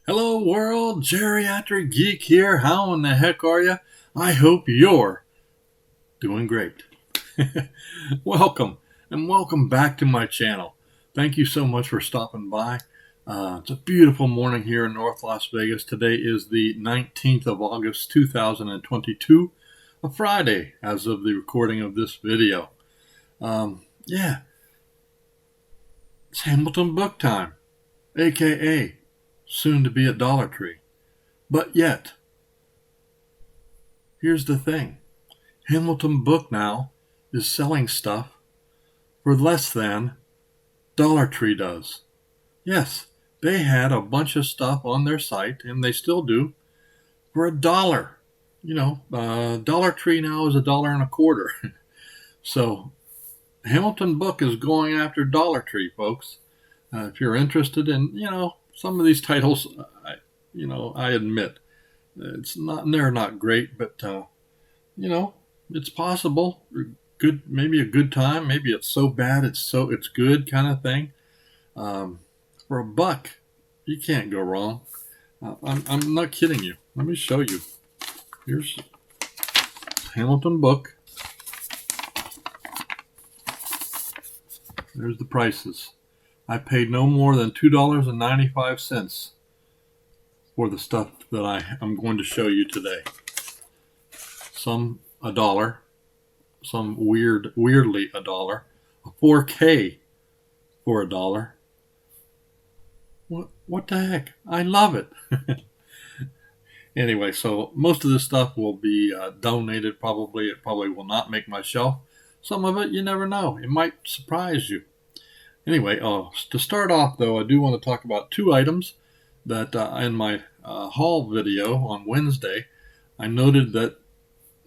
Hello world, Geriatric Geek here. How in the heck are you? I hope you're doing great. Welcome, and welcome back to my channel. Thank you so much for stopping by. It's a beautiful morning here in North Las Vegas. Today is the 19th of August 2022, a Friday as of the recording of this video. Yeah, it's Hamilton book time, aka soon to be at Dollar Tree. But yet, here's the thing. Hamilton Book now is selling stuff for less than Dollar Tree does. Yes, they had a bunch of stuff on their site, and they still do, for $1. Dollar Tree now is $1.25. So Hamilton Book is going after Dollar Tree, folks. If you're interested in, some of these titles, I admit they're not great, but it's possible. Good, maybe a good time. Maybe it's so bad it's good kind of thing. For $1, you can't go wrong. I'm not kidding you. Let me show you. Here's Hamilton Book. There's the prices. I paid no more than $2.95 for the stuff that I'm going to show you today. Some $1, some weirdly $1, a 4K for $1. What the heck? I love it. Anyway, so most of this stuff will be donated probably. It probably will not make my shelf. Some of it, you never know. It might surprise you. Anyway, to start off, though, I do want to talk about two items that in my haul video on Wednesday, I noted that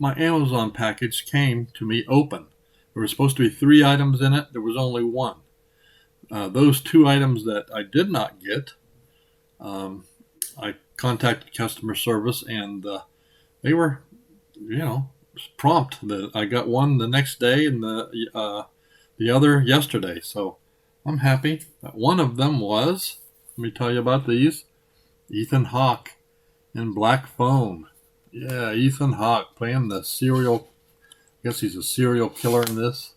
my Amazon package came to me open. There were supposed to be 3 items in it. There was only 1. Those 2 items that I did not get, I contacted customer service, and they were, prompt. I got one the next day and the other yesterday. So I'm happy. One of them was, let me tell you about these, Ethan Hawke in Black Phone. Yeah, Ethan Hawke playing the serial, I guess he's a serial killer in this.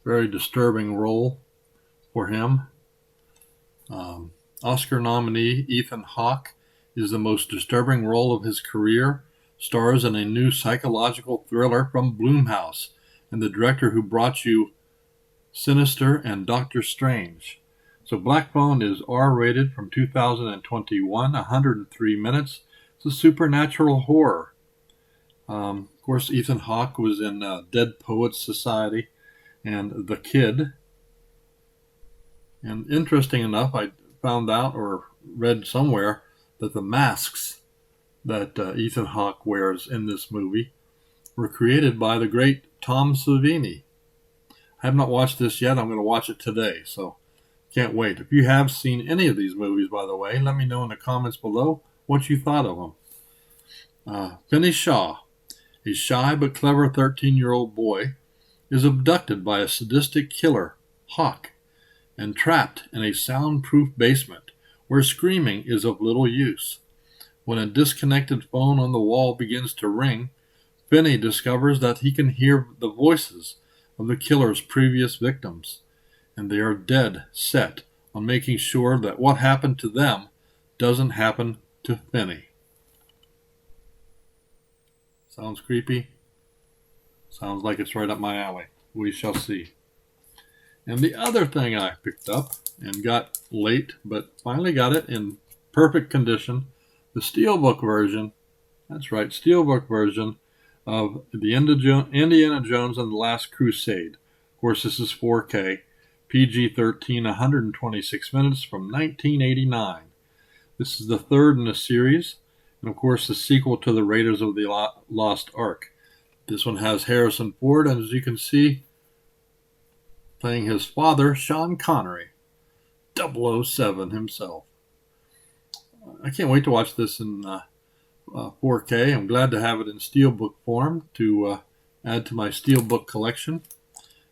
Very disturbing role for him. Oscar nominee Ethan Hawke is the most disturbing role of his career. Stars in a new psychological thriller from Blumhouse and the director who brought you Sinister and Doctor Strange. So Black Phone is R-rated from 2021, 103 minutes. It's a supernatural horror. Of course, Ethan Hawke was in Dead Poets Society and The Kid. And interesting enough, I found out or read somewhere that the masks that Ethan Hawke wears in this movie were created by the great Tom Savini. I have not watched this yet. I'm going to watch it today, so can't wait. If you have seen any of these movies, by the way, let me know in the comments below what you thought of them. Finney Shaw, a shy but clever 13-year-old boy, is abducted by a sadistic killer, Hawke, and trapped in a soundproof basement where screaming is of little use. When a disconnected phone on the wall begins to ring, Finney discovers that he can hear the voices of the killer's previous victims, and they are dead set on making sure that what happened to them doesn't happen to Finney. Sounds creepy? Sounds like it's right up my alley. We shall see. And the other thing I picked up and got late, but finally got it in perfect condition, the Steelbook version, that's right, Steelbook version of the Indiana Jones and the Last Crusade. Of course, this is 4K, PG-13, 126 minutes from 1989. This is the third in the series, and of course the sequel to the Raiders of the Lost Ark. This one has Harrison Ford, and as you can see, playing his father, Sean Connery, 007 himself. I can't wait to watch this in 4K. I'm glad to have it in Steelbook form to add to my Steelbook collection.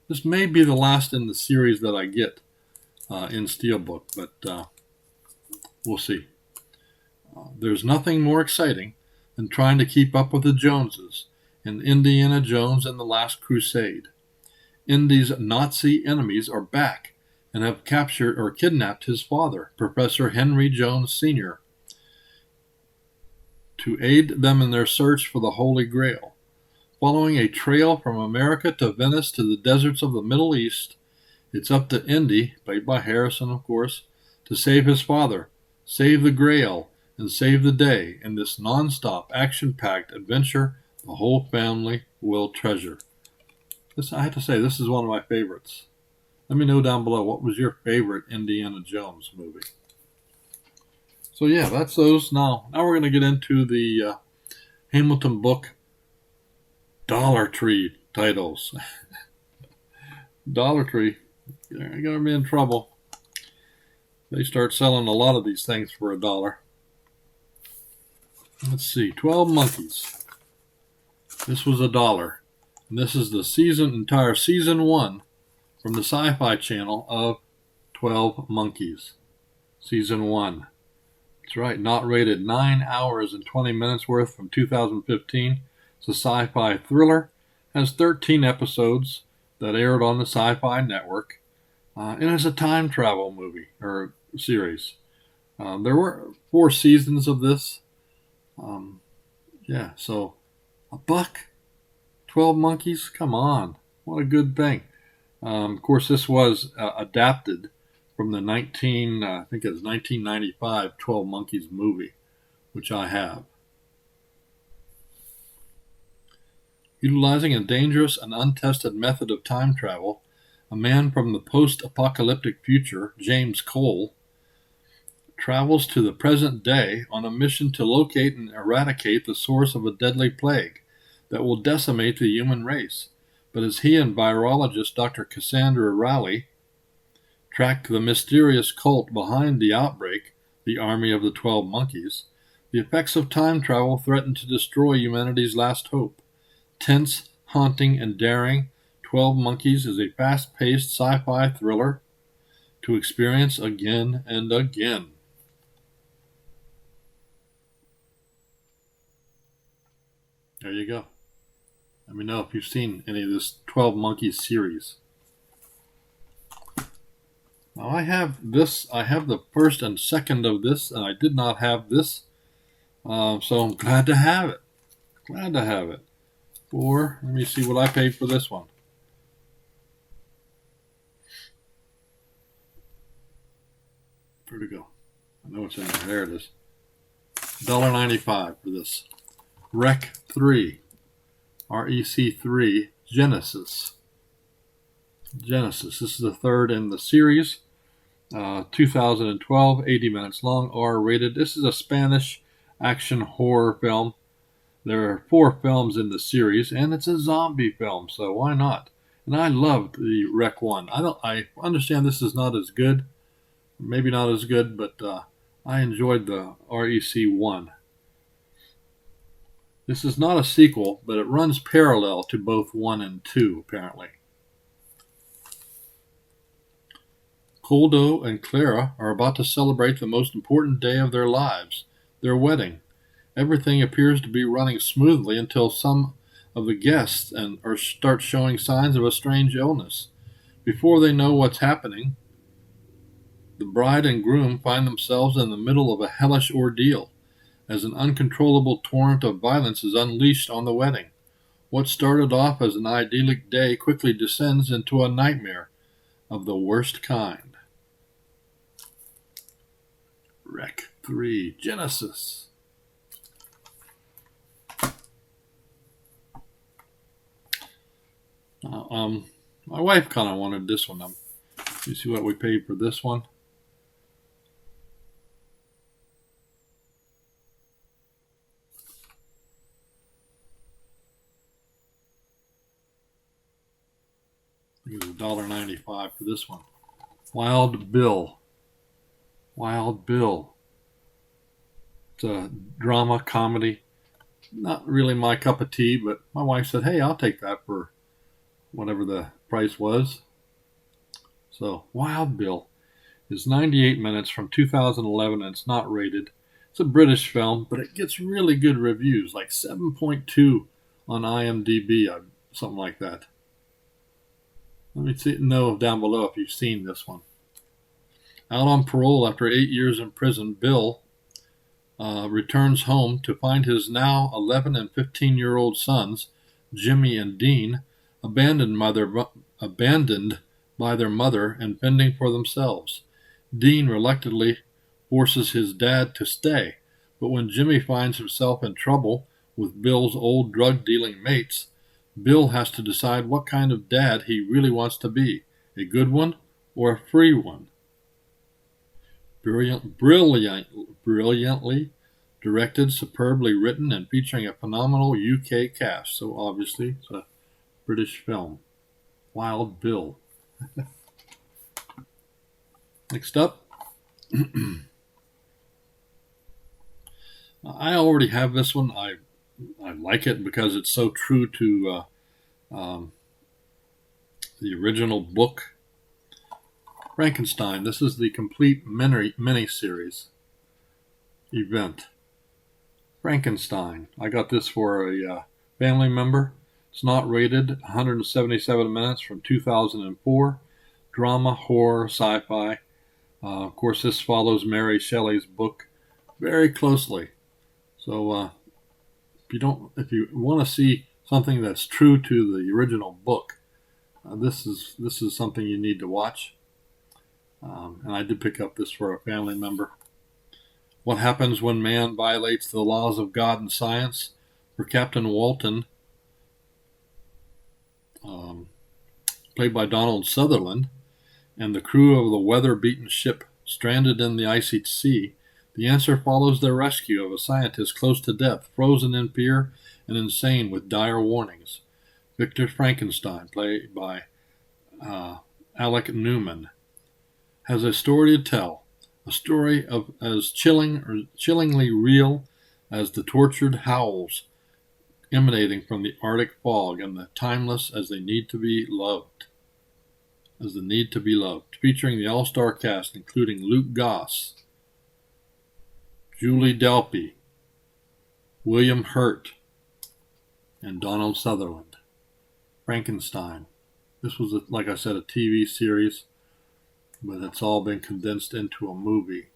This may be the last in the series that I get in Steelbook, but we'll see. There's nothing more exciting than trying to keep up with the Joneses in Indiana Jones and the Last Crusade. Indy's Nazi enemies are back and have captured or kidnapped his father, Professor Henry Jones Sr., to aid them in their search for the Holy Grail. Following a trail from America to Venice to the deserts of the Middle East, it's up to Indy, played by Harrison, of course, to save his father, save the Grail, and save the day in this non-stop, action-packed adventure the whole family will treasure. I have to say, this is one of my favorites. Let me know down below, what was your favorite Indiana Jones movie? So yeah, that's those. Now we're going to get into the Hamilton book Dollar Tree titles. Dollar Tree, they're going to be in trouble. They start selling a lot of these things for $1. Let's see, 12 Monkeys. This was $1. And this is the entire season 1 from the Sci-Fi Channel of 12 Monkeys. Season 1. That's right, not rated, 9 hours and 20 minutes worth from 2015. It's a sci-fi thriller. Has 13 episodes that aired on the Sci-Fi Network. And it's a time travel movie, or series. There were 4 seasons of this. So $1, 12 Monkeys, come on, what a good thing. Of course, this was adapted from the 1995 12 Monkeys movie, which I have. Utilizing a dangerous and untested method of time travel, a man from the post-apocalyptic future, James Cole, travels to the present day on a mission to locate and eradicate the source of a deadly plague that will decimate the human race. But as he and virologist Dr. Cassandra Rowley track the mysterious cult behind the outbreak, the Army of the 12 Monkeys, the effects of time travel threaten to destroy humanity's last hope. Tense, haunting, and daring, 12 Monkeys is a fast-paced sci-fi thriller to experience again and again. There you go. Let me know if you've seen any of this 12 Monkeys series. Now I have this. I have the first and second of this, and I did not have this. So I'm glad to have it. Glad to have it. Or, let me see what I paid for this one. Where'd it go? I know it's in there. There it is. $1.95 for this. Rec 3. REC 3. Genesis. This is the third in the series. 2012, 80 minutes long, R-rated. This is a Spanish action horror film. There are 4 films in the series, and it's a zombie film, so why not? And I loved the Rec 1. I understand this is not as good, maybe not as good, but I enjoyed the REC 1. This is not a sequel, but it runs parallel to both 1 and 2, apparently. Coldo and Clara are about to celebrate the most important day of their lives, their wedding. Everything appears to be running smoothly until some of the guests start showing signs of a strange illness. Before they know what's happening, the bride and groom find themselves in the middle of a hellish ordeal as an uncontrollable torrent of violence is unleashed on the wedding. What started off as an idyllic day quickly descends into a nightmare of the worst kind. Rec 3. Genesis. My wife kind of wanted this one. You see what we paid for this one? I think it was $1.95 for this one. Wild Bill. It's a drama, comedy. Not really my cup of tea, but my wife said, hey, I'll take that for whatever the price was. So, Wild Bill is 98 minutes from 2011, and it's not rated. It's a British film, but it gets really good reviews, like 7.2 on IMDb, something like that. Let me know down below if you've seen this one. Out on parole after 8 years in prison, Bill returns home to find his now 11 and 15-year-old sons, Jimmy and Dean, abandoned by their mother and fending for themselves. Dean reluctantly forces his dad to stay, but when Jimmy finds himself in trouble with Bill's old drug-dealing mates, Bill has to decide what kind of dad he really wants to be, a good one or a free one. Brilliantly directed, superbly written, and featuring a phenomenal UK cast. So obviously it's a British film. Wild Bill. Next up, I already have this one. I like it because it's so true to the original book. Frankenstein. This is the complete mini-series event. Frankenstein. I got this for a family member. It's not rated. 177 minutes from 2004. Drama, horror, sci-fi. Of course, this follows Mary Shelley's book very closely. So if you want to see something that's true to the original book, this is something you need to watch. And I did pick up this for a family member. What happens when man violates the laws of God and science? For Captain Walton, played by Donald Sutherland, and the crew of the weather-beaten ship stranded in the icy sea, the answer follows their rescue of a scientist close to death, frozen in fear and insane with dire warnings. Victor Frankenstein, played by Alec Newman, has a story to tell, a story of as chillingly real as the tortured howls emanating from the Arctic fog, and the timeless as they need to be loved. Featuring the all-star cast including Luke Goss, Julie Delpy, William Hurt, and Donald Sutherland. Frankenstein. This was, like I said, a TV series, but it's all been condensed into a movie.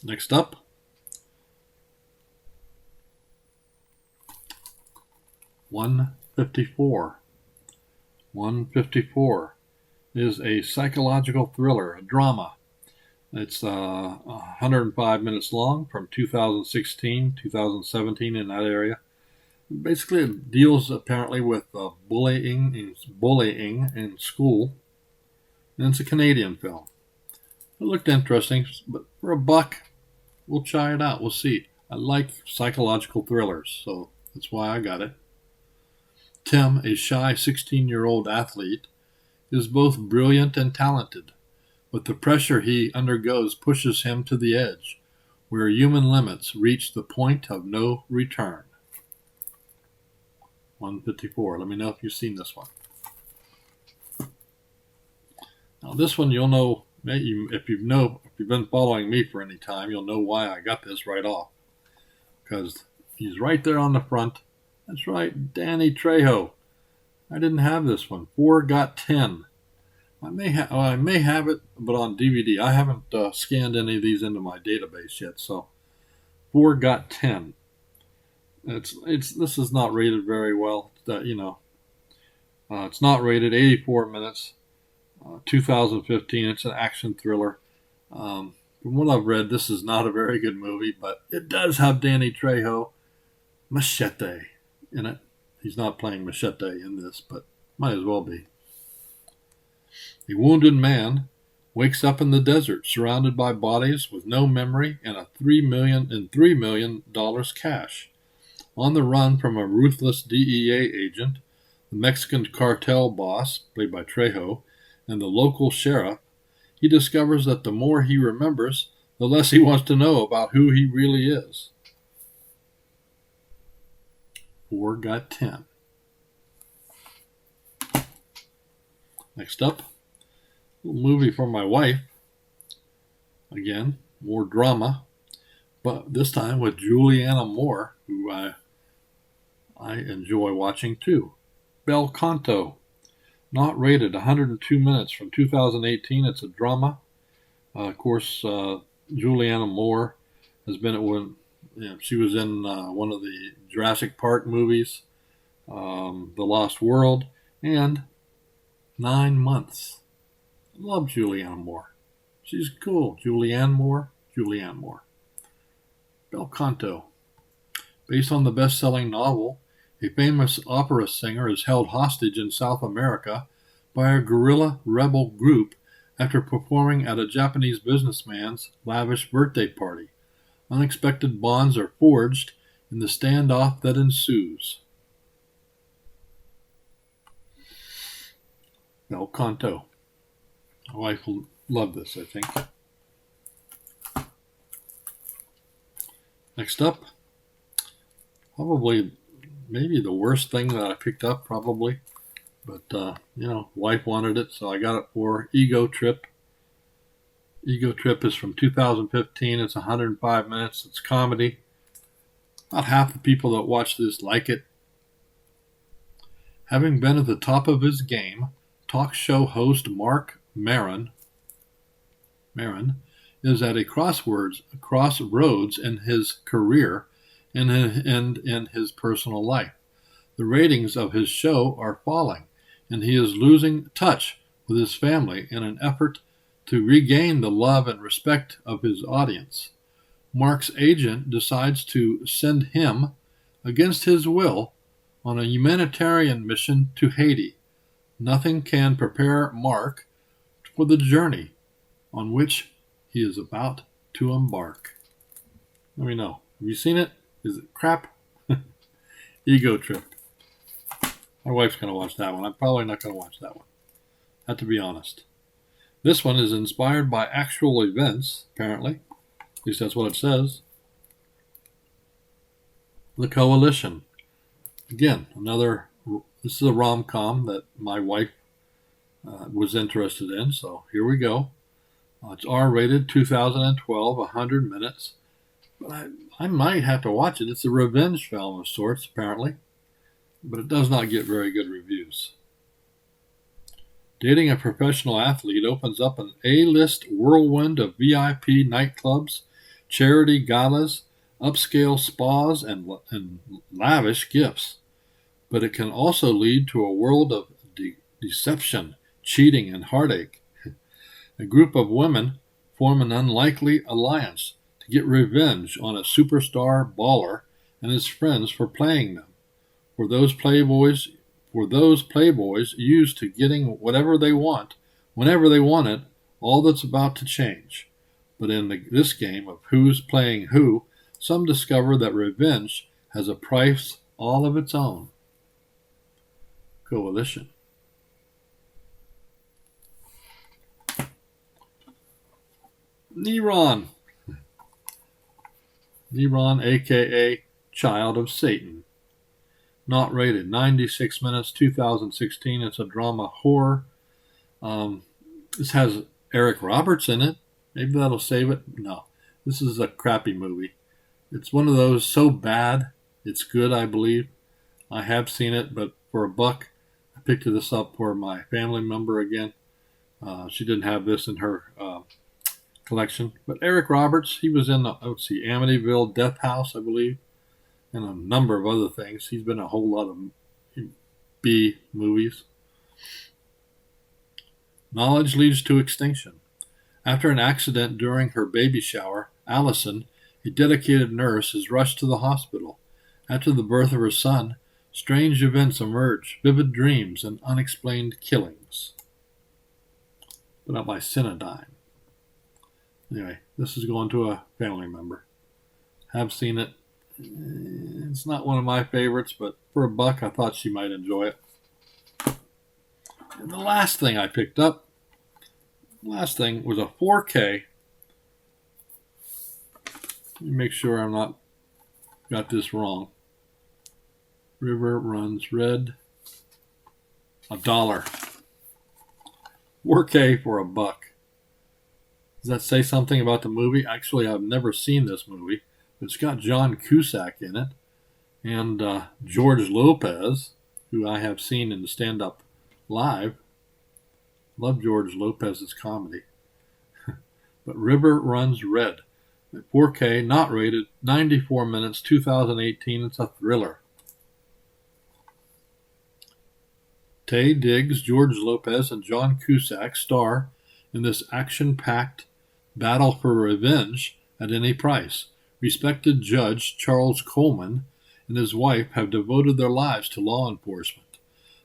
Next up, "154". 154 is a psychological thriller, a drama. It's 105 minutes long, from 2016, 2017, in that area. Basically, it deals apparently with bullying in school. And it's a Canadian film. It looked interesting, but for $1, we'll try it out. We'll see. I like psychological thrillers, so that's why I got it. Tim, a shy 16-year-old athlete, is both brilliant and talented, but the pressure he undergoes pushes him to the edge, where human limits reach the point of no return. 154. Let me know if you've seen this one. Now, this one you'll know, if you've been following me for any time, you'll know why I got this right off, because he's right there on the front. That's right, Danny Trejo. I didn't have this one. 4 Got 10. I may have it, but on DVD. I haven't scanned any of these into my database yet. So, 4 Got 10. This is not rated very well. It's not rated. 84 minutes. 2015. It's an action thriller. From what I've read, this is not a very good movie, but it does have Danny Trejo, Machete, in it. He's not playing Machete in this, but might as well be. A wounded man wakes up in the desert, surrounded by bodies with no memory and $3 million cash. On the run from a ruthless DEA agent, the Mexican cartel boss, played by Trejo, and the local sheriff, he discovers that the more he remembers, the less he wants to know about who he really is. 4 Got 10. Next up, a little movie for my wife. Again, more drama, but this time with Juliana Moore, who I enjoy watching too. Bel Canto, not rated, 102 minutes from 2018. It's a drama. Of course, Juliana Moore has been at one. She was in one of the Jurassic Park movies, The Lost World, and 9 Months. Love Juliana Moore. She's cool. Julianne Moore. Bel Canto. Based on the best-selling novel, a famous opera singer is held hostage in South America by a guerrilla rebel group after performing at a Japanese businessman's lavish birthday party. Unexpected bonds are forged in the standoff that ensues. Bel Canto. My wife will love this, I think. Next up, probably maybe the worst thing that I picked up, probably. But, wife wanted it, so I got it for Ego Trip. Ego Trip is from 2015. It's 105 minutes. It's comedy. About half the people that watch this like it. Having been at the top of his game, talk show host Mark Maron is at a crossroads in his career and in his personal life. The ratings of his show are falling, and he is losing touch with his family in an effort to regain the love and respect of his audience. Mark's agent decides to send him, against his will, on a humanitarian mission to Haiti. Nothing can prepare Mark for the journey on which he is about to embark. Let me know. Have you seen it? Is it crap? Ego Trip. My wife's going to watch that one. I'm probably not going to watch that one. Have to be honest. This one is inspired by actual events, apparently. At least that's what it says. The Coalition. Again, this is a rom-com that my wife was interested in, so here we go. It's R-rated, 2012, 100 minutes. But I might have to watch it. It's a revenge film of sorts, apparently. But it does not get very good reviews. Dating a professional athlete opens up an A-list whirlwind of VIP nightclubs, charity galas, upscale spas, and lavish gifts. But it can also lead to a world of deception, cheating, and heartache. A group of women form an unlikely alliance to get revenge on a superstar baller and his friends for playing them. For those playboys used to getting whatever they want, whenever they want it, all that's about to change. But in this game of who's playing who, some discover that revenge has a price all of its own. Coalition. Neron, a.k.a. Child of Satan. Not rated. 96 minutes, 2016. It's a drama horror. This has Eric Roberts in it. Maybe that'll save it. No. This is a crappy movie. It's one of those so bad, it's good, I believe. I have seen it, but for $1, I picked this up for my family member again. She didn't have this in her collection. But Eric Roberts, he was in Amityville Death House, I believe, and a number of other things. He's been in a whole lot of B movies. Knowledge leads to extinction. After an accident during her baby shower, Allison, a dedicated nurse, is rushed to the hospital. After the birth of her son, strange events emerge, vivid dreams, and unexplained killings. Put out by Cinedyne. Anyway, this is going to a family member. Have seen it. It's not one of my favorites, but for $1, I thought she might enjoy it. And the last thing I picked up, was a 4K. Let me make sure I'm not got this wrong. River runs red. $1. 4K for $1. Does that say something about the movie? Actually, I've never seen this movie. It's got John Cusack in it and George Lopez, who I have seen in the stand-up live. Love George Lopez's comedy. But River Runs Red. 4K, not rated, 94 minutes, 2018. It's a thriller. Taye Diggs, George Lopez, and John Cusack star in this action-packed battle for revenge at any price. Respected Judge Charles Coleman and his wife have devoted their lives to law enforcement.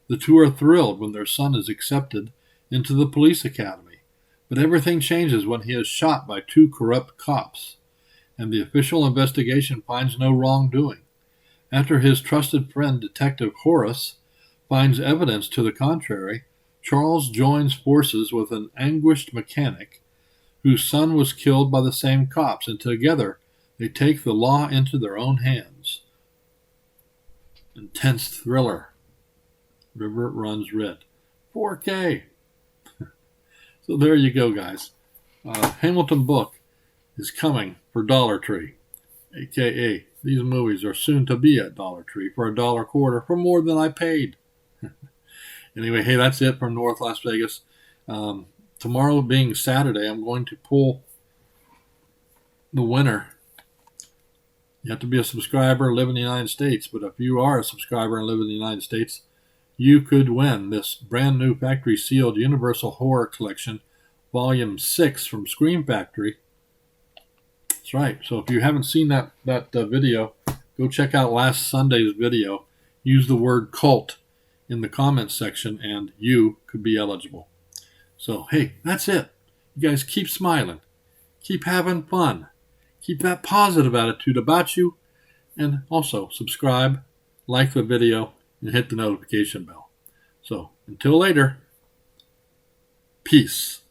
The two are thrilled when their son is accepted into the police academy, but everything changes when he is shot by two corrupt cops, and the official investigation finds no wrongdoing. After his trusted friend, Detective Horace, finds evidence to the contrary, Charles joins forces with an anguished mechanic whose son was killed by the same cops, and together they take the law into their own hands. Intense thriller. River Runs Red. 4K. So there you go, guys. Hamilton book is coming for Dollar Tree, aka these movies are soon to be at Dollar Tree for $1.25 for more than I paid. Anyway, hey, that's it from North Las Vegas. Tomorrow being Saturday, I'm going to pull the winner. You have to be a subscriber, live in the United States, but if you are a subscriber and live in the United States, you could win this brand new factory sealed Universal Horror Collection, Volume 6 from Scream Factory. That's right. So if you haven't seen that video, go check out last Sunday's video. Use the word cult in the comments section and you could be eligible. So, hey, that's it. You guys keep smiling. Keep having fun. Keep that positive attitude about you. And also subscribe, like the video, and hit the notification bell. So, until later, peace.